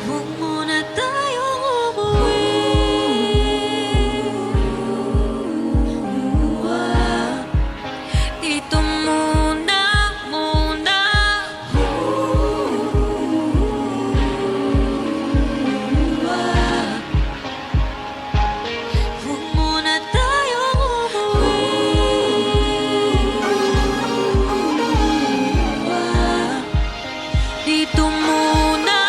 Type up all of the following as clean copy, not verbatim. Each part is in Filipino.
Huwag muna tayong umuwi. Dito muna. Huwag muna tayong umuwi. Dito muna.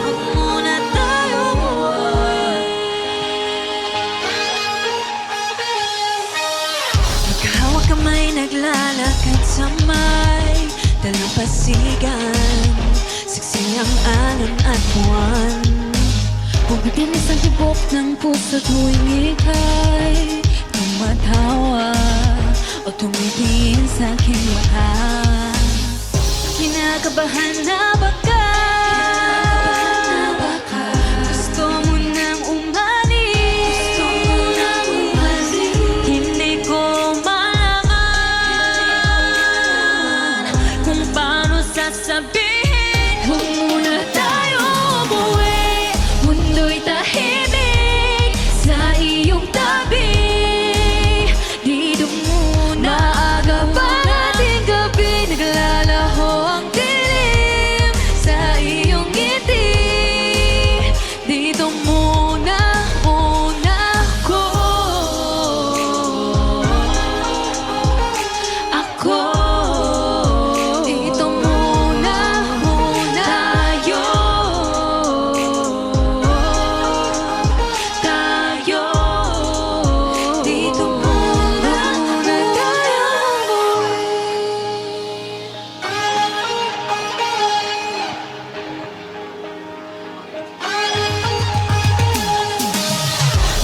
Huwag muna tayong umuwi. Magkahawak kamay, naglalakad sa may dalampasigan. Siksi ang alon at buwan. Bubitin isang tibok ng puso tuwing ika'y tumatawa o tumitingin sa aking mata. Kinakabahan na baka gusto mo nang umalis. Hindi ko malaman kung paano sasabihin. Huwag muna tayo umuwi. Mundo'y tahimik sa iyong tabi. Dito muna. Maaga pa nating gabi, naglalaho ang dilim sa iyong ngiti. Dito muna ako. Dito muna tayo. Dito muna tayo.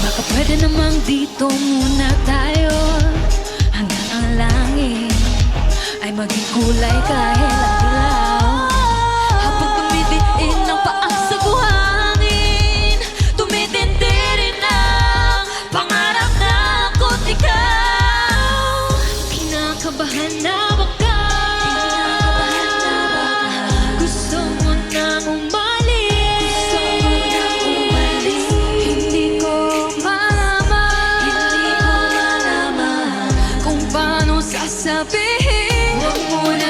Baka pwede namang dito muna tayo hanggang ang langit ay maging kulay kahit ang dilaw. Habang tumitiin ang paang sa buhangin, tumitindi rin ang pangarap na ako't ikaw. Kinakabahan na baka gusto mo nang umalis. Hindi ko malaman kung paano sasabihin. Huwag muna